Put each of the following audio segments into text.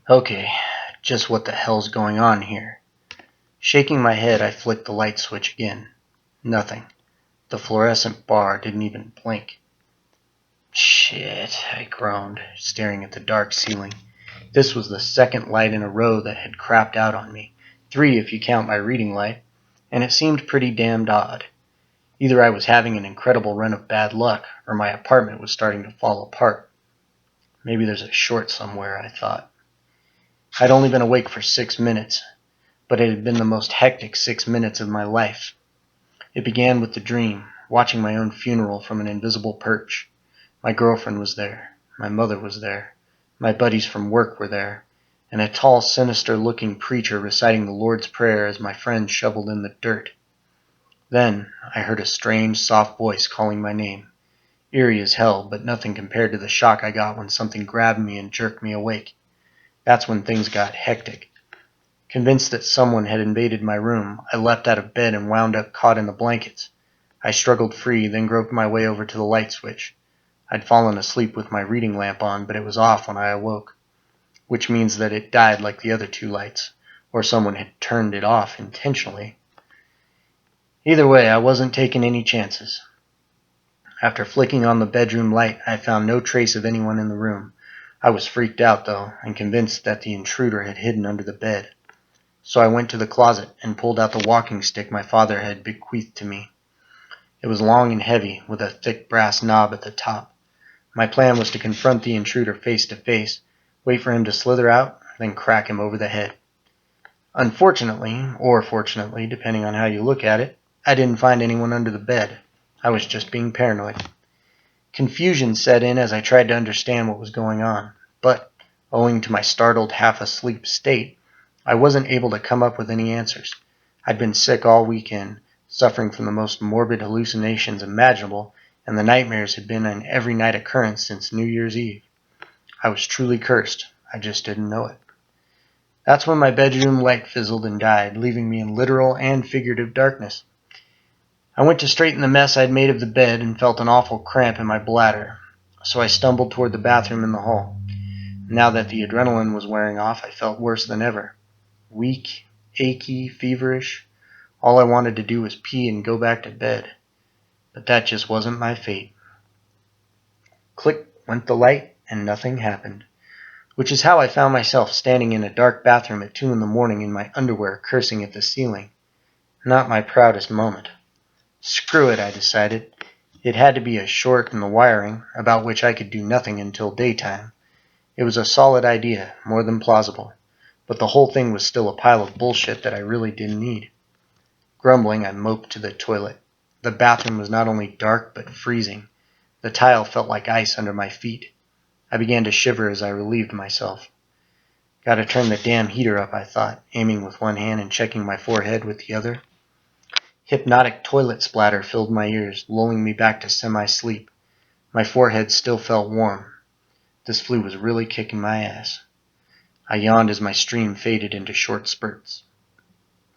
Okay, just what the hell's going on here? Shaking my head, I flicked the light switch again. Nothing. The fluorescent bar didn't even blink. Shit, I groaned, staring at the dark ceiling. This was the second light in a row that had crapped out on me. 3 if you count my reading light, and it seemed pretty damned odd. Either I was having an incredible run of bad luck, or my apartment was starting to fall apart. Maybe there's a short somewhere, I thought. I'd only been awake for 6 minutes, but it had been the most hectic 6 minutes of my life. It began with the dream, watching my own funeral from an invisible perch. My girlfriend was there, my mother was there, my buddies from work were there, and a tall, sinister-looking preacher reciting the Lord's Prayer as my friend shoveled in the dirt. Then I heard a strange, soft voice calling my name. Eerie as hell, but nothing compared to the shock I got when something grabbed me and jerked me awake. That's when things got hectic. Convinced that someone had invaded my room, I leapt out of bed and wound up caught in the blankets. I struggled free, then groped my way over to the light switch. I'd fallen asleep with my reading lamp on, but it was off when I awoke, which means that it died like the other 2 lights, or someone had turned it off intentionally. Either way, I wasn't taking any chances. After flicking on the bedroom light, I found no trace of anyone in the room. I was freaked out, though, and convinced that the intruder had hidden under the bed. So I went to the closet and pulled out the walking stick my father had bequeathed to me. It was long and heavy, with a thick brass knob at the top. My plan was to confront the intruder face to face, wait for him to slither out, then crack him over the head. Unfortunately, or fortunately, depending on how you look at it, I didn't find anyone under the bed. I was just being paranoid. Confusion set in as I tried to understand what was going on, but, owing to my startled, half-asleep state, I wasn't able to come up with any answers. I'd been sick all weekend, suffering from the most morbid hallucinations imaginable, and the nightmares had been an every night occurrence since New Year's Eve. I was truly cursed. I just didn't know it. That's when my bedroom light fizzled and died, leaving me in literal and figurative darkness. I went to straighten the mess I'd made of the bed and felt an awful cramp in my bladder, so I stumbled toward the bathroom in the hall. Now that the adrenaline was wearing off, I felt worse than ever. Weak, achy, feverish. All I wanted to do was pee and go back to bed. But that just wasn't my fate. Click went the light, and nothing happened. Which is how I found myself standing in a dark bathroom at 2 in the morning in my underwear cursing at the ceiling. Not my proudest moment. Screw it, I decided. It had to be a short in the wiring, about which I could do nothing until daytime. It was a solid idea, more than plausible. But the whole thing was still a pile of bullshit that I really didn't need. Grumbling, I moped to the toilet. The bathroom was not only dark, but freezing. The tile felt like ice under my feet. I began to shiver as I relieved myself. Gotta turn the damn heater up, I thought, aiming with one hand and checking my forehead with the other. Hypnotic toilet splatter filled my ears, lulling me back to semi-sleep. My forehead still felt warm. This flu was really kicking my ass. I yawned as my stream faded into short spurts.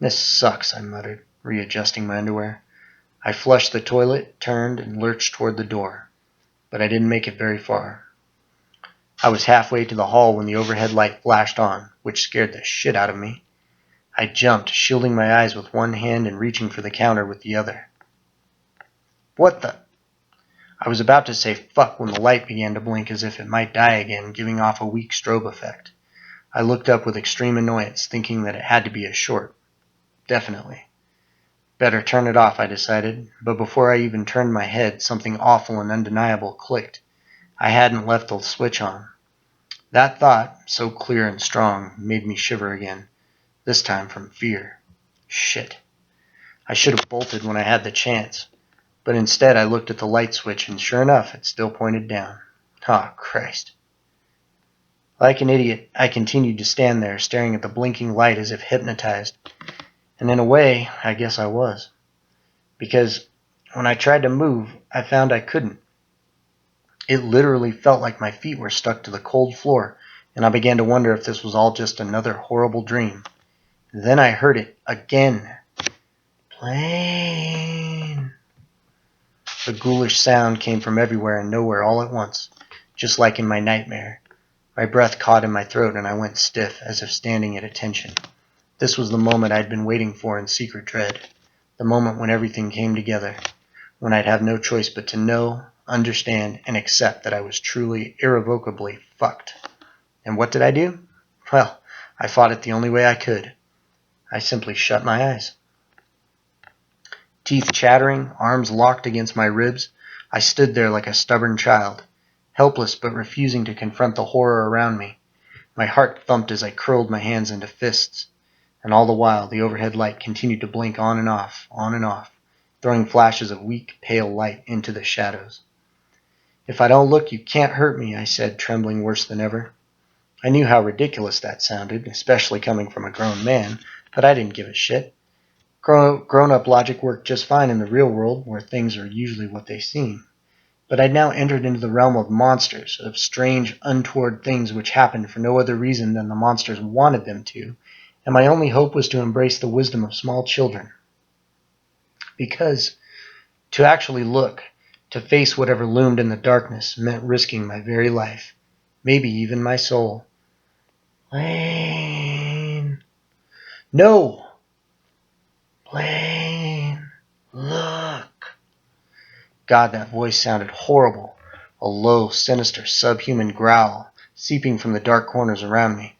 This sucks, I muttered, readjusting my underwear. I flushed the toilet, turned, and lurched toward the door. But I didn't make it very far. I was halfway to the hall when the overhead light flashed on, which scared the shit out of me. I jumped, shielding my eyes with one hand and reaching for the counter with the other. What the? I was about to say fuck when the light began to blink as if it might die again, giving off a weak strobe effect. I looked up with extreme annoyance, thinking that it had to be a short. Definitely. Better turn it off, I decided, but before I even turned my head, something awful and undeniable clicked. I hadn't left the switch on. That thought, so clear and strong, made me shiver again, this time from fear. Shit. I should have bolted when I had the chance, but instead I looked at the light switch and sure enough, it still pointed down. Oh, Christ. Like an idiot, I continued to stand there, staring at the blinking light as if hypnotized. And in a way, I guess I was. Because when I tried to move, I found I couldn't. It literally felt like my feet were stuck to the cold floor, and I began to wonder if this was all just another horrible dream. Then I heard it again. Blaine. The ghoulish sound came from everywhere and nowhere all at once, just like in my nightmare. My breath caught in my throat and I went stiff, as if standing at attention. This was the moment I'd been waiting for in secret dread. The moment when everything came together. When I'd have no choice but to know, understand, and accept that I was truly, irrevocably fucked. And what did I do? Well, I fought it the only way I could. I simply shut my eyes. Teeth chattering, arms locked against my ribs, I stood there like a stubborn child, helpless but refusing to confront the horror around me. My heart thumped as I curled my hands into fists, and all the while the overhead light continued to blink on and off, throwing flashes of weak, pale light into the shadows. "If I don't look, you can't hurt me," I said, trembling worse than ever. I knew how ridiculous that sounded, especially coming from a grown man, but I didn't give a shit. Grown-up logic worked just fine in the real world, where things are usually what they seem. But I'd now entered into the realm of monsters, of strange, untoward things which happened for no other reason than the monsters wanted them to, and my only hope was to embrace the wisdom of small children. Because to actually look, to face whatever loomed in the darkness, meant risking my very life, maybe even my soul. Blaine. No! Blaine, look. God, that voice sounded horrible. A low, sinister, subhuman growl, seeping from the dark corners around me.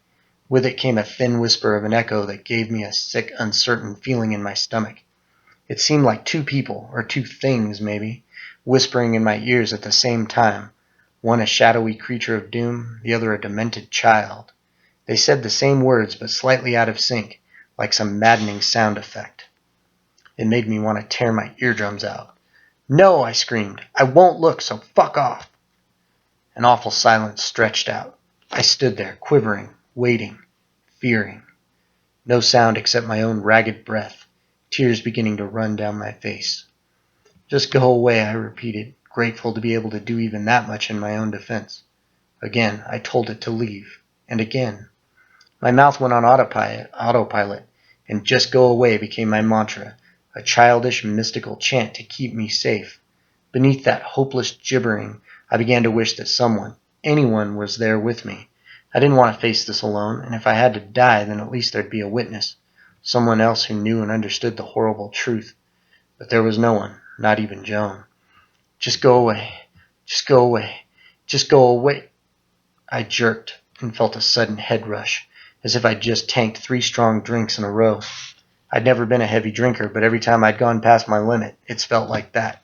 With it came a thin whisper of an echo that gave me a sick, uncertain feeling in my stomach. It seemed like two people, or two things, maybe, whispering in my ears at the same time. One a shadowy creature of doom, the other a demented child. They said the same words, but slightly out of sync, like some maddening sound effect. It made me want to tear my eardrums out. "No," I screamed. "I won't look, so fuck off." An awful silence stretched out. I stood there, quivering, waiting, fearing. No sound except my own ragged breath, tears beginning to run down my face. "Just go away," I repeated, grateful to be able to do even that much in my own defense. Again, I told it to leave. And again. My mouth went on autopilot, and "just go away" became my mantra, a childish, mystical chant to keep me safe. Beneath that hopeless gibbering, I began to wish that someone, anyone, was there with me. I didn't want to face this alone, and if I had to die, then at least there'd be a witness, someone else who knew and understood the horrible truth. But there was no one, not even Joan. "Just go away. Just go away. Just go away." I jerked and felt a sudden head rush, as if I'd just tanked 3 strong drinks in a row. I'd never been a heavy drinker, but every time I'd gone past my limit, it's felt like that.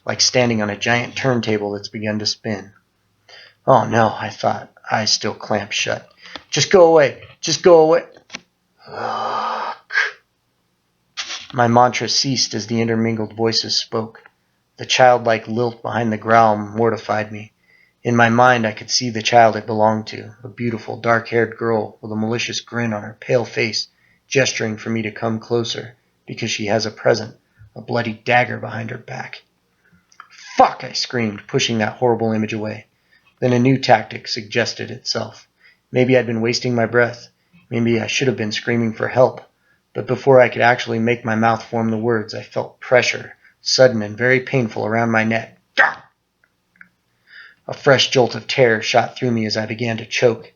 Like standing on a giant turntable that's begun to spin. "Oh no," I thought, eyes still clamped shut. "Just go away. Just go away." Look. My mantra ceased as the intermingled voices spoke. The childlike lilt behind the growl mortified me. In my mind I could see the child it belonged to, a beautiful, dark-haired girl with a malicious grin on her pale face, gesturing for me to come closer, because she has a present, a bloody dagger behind her back. "Fuck!" I screamed, pushing that horrible image away. Then a new tactic suggested itself. Maybe I'd been wasting my breath. Maybe I should have been screaming for help. But before I could actually make my mouth form the words, I felt pressure, sudden and very painful, around my neck. A fresh jolt of terror shot through me as I began to choke.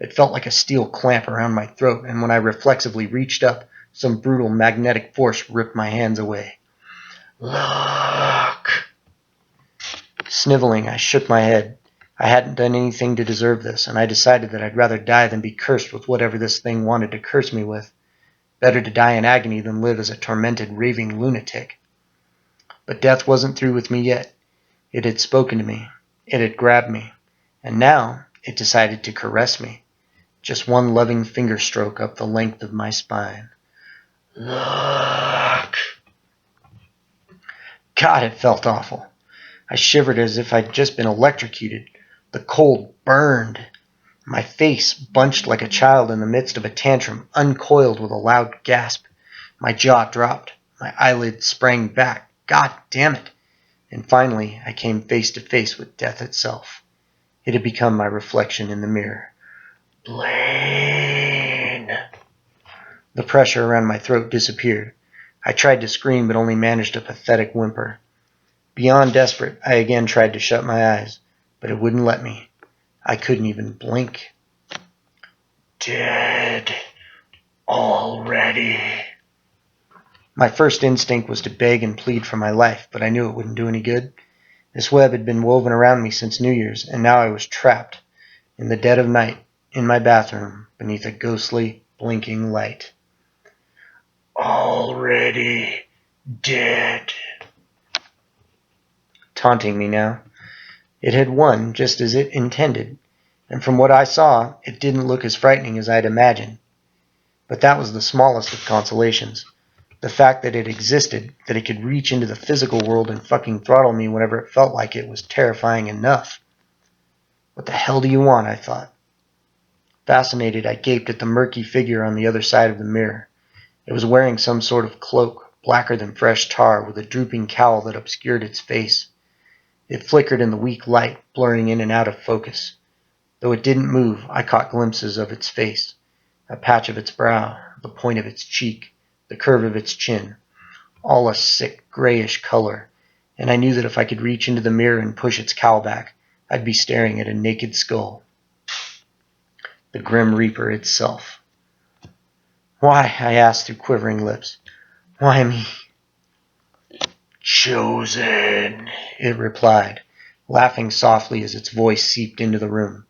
It felt like a steel clamp around my throat, and when I reflexively reached up, some brutal magnetic force ripped my hands away. "Look!" Sniveling, I shook my head. I hadn't done anything to deserve this, and I decided that I'd rather die than be cursed with whatever this thing wanted to curse me with. Better to die in agony than live as a tormented, raving lunatic. But death wasn't through with me yet. It had spoken to me. It had grabbed me. And now it decided to caress me. Just one loving finger stroke up the length of my spine. "Look!" God, it felt awful. I shivered as if I'd just been electrocuted. The cold burned. My face, bunched like a child in the midst of a tantrum, uncoiled with a loud gasp. My jaw dropped. My eyelids sprang back. God damn it! And finally I came face to face with death itself. It had become my reflection in the mirror. "Blaine!" The pressure around my throat disappeared. I tried to scream, but only managed a pathetic whimper. Beyond desperate, I again tried to shut my eyes, but it wouldn't let me. I couldn't even blink. Dead already. My first instinct was to beg and plead for my life, but I knew it wouldn't do any good. This web had been woven around me since New Year's, and now I was trapped, in the dead of night, in my bathroom, beneath a ghostly, blinking light. Already dead. Taunting me now. It had won just as it intended, and from what I saw, it didn't look as frightening as I'd imagined. But that was the smallest of consolations. The fact that it existed, that it could reach into the physical world and fucking throttle me whenever it felt like it, was terrifying enough. What the hell do you want? I thought. Fascinated, I gaped at the murky figure on the other side of the mirror. It was wearing some sort of cloak, blacker than fresh tar, with a drooping cowl that obscured its face. It flickered in the weak light, blurring in and out of focus. Though it didn't move, I caught glimpses of its face, a patch of its brow, the point of its cheek, the curve of its chin, all a sick grayish color, and I knew that if I could reach into the mirror and push its cowl back, I'd be staring at a naked skull. The Grim Reaper itself. Why? I asked through quivering lips. Why me? Chosen, it replied, laughing softly as its voice seeped into the room.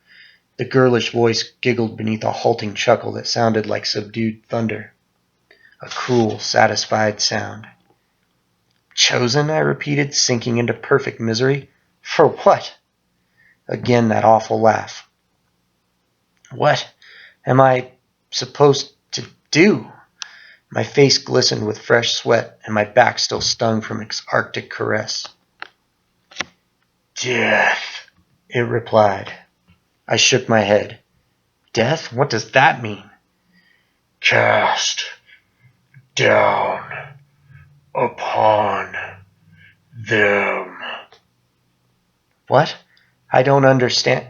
The girlish voice giggled beneath a halting chuckle that sounded like subdued thunder. A cruel, satisfied sound. Chosen? I repeated, sinking into perfect misery. For what? Again that awful laugh. What am I supposed to do? My face glistened with fresh sweat, and my back still stung from its arctic caress. Death, it replied. I shook my head. Death? What does that mean? Cast down upon them. What? I don't understand.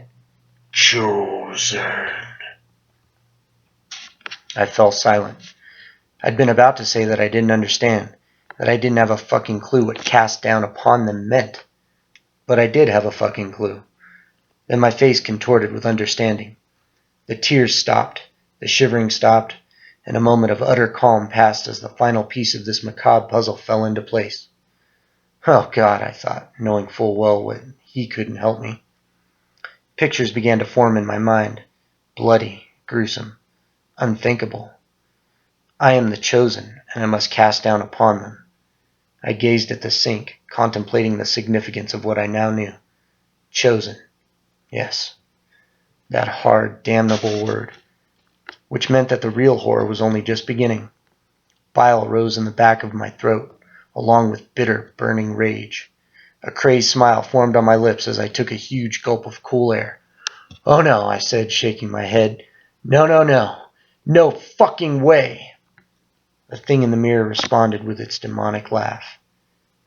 Chosen. I fell silent. I'd been about to say that I didn't understand, that I didn't have a fucking clue what cast down upon them meant. But I did have a fucking clue. Then my face contorted with understanding. The tears stopped, the shivering stopped, and a moment of utter calm passed as the final piece of this macabre puzzle fell into place. Oh God, I thought, knowing full well that he couldn't help me. Pictures began to form in my mind, bloody, gruesome, unthinkable. I am the chosen, and I must cast down upon them. I gazed at the sink, contemplating the significance of what I now knew. Chosen. Yes. That hard, damnable word, which meant that the real horror was only just beginning. Bile rose in the back of my throat, along with bitter, burning rage. A crazed smile formed on my lips as I took a huge gulp of cool air. Oh no, I said, shaking my head. No, no, no. No fucking way. The thing in the mirror responded with its demonic laugh.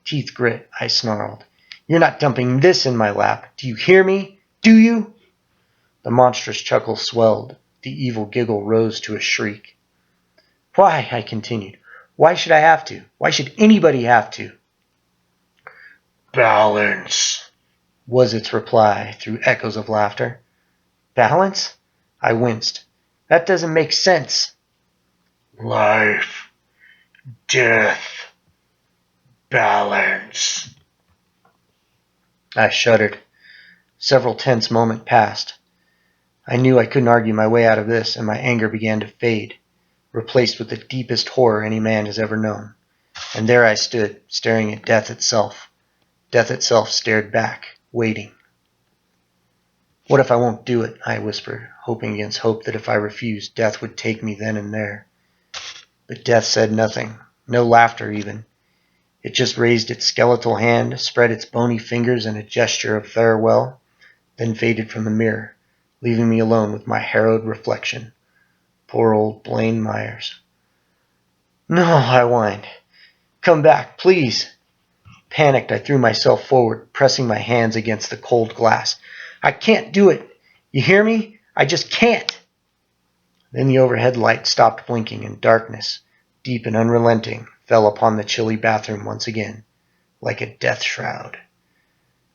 Teeth grit, I snarled. You're not dumping this in my lap. Do you hear me? Do you? The monstrous chuckle swelled. The evil giggle rose to a shriek. Why? I continued. Why should I have to? Why should anybody have to? Balance, was its reply through echoes of laughter. Balance? I winced. That doesn't make sense. Life, death, balance. I shuddered. Several tense moments passed. I knew I couldn't argue my way out of this, and my anger began to fade, replaced with the deepest horror any man has ever known. And there I stood, staring at death itself. Death itself stared back, waiting. What if I won't do it? I whispered, hoping against hope that if I refused, death would take me then and there. But death said nothing, no laughter even. It just raised its skeletal hand, spread its bony fingers in a gesture of farewell, then faded from the mirror, leaving me alone with my harrowed reflection. Poor old Blaine Myers. No, I whined. Come back, please. Panicked, I threw myself forward, pressing my hands against the cold glass. I can't do it. You hear me? I just can't. Then the overhead light stopped blinking, and darkness, deep and unrelenting, fell upon the chilly bathroom once again, like a death shroud.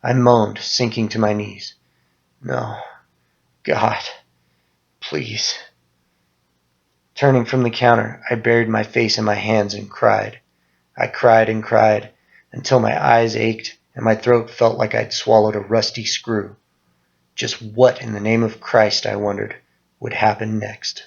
I moaned, sinking to my knees. No, God, please. Turning from the counter, I buried my face in my hands and cried. I cried and cried until my eyes ached and my throat felt like I'd swallowed a rusty screw. Just what in the name of Christ, I wondered, would happen next?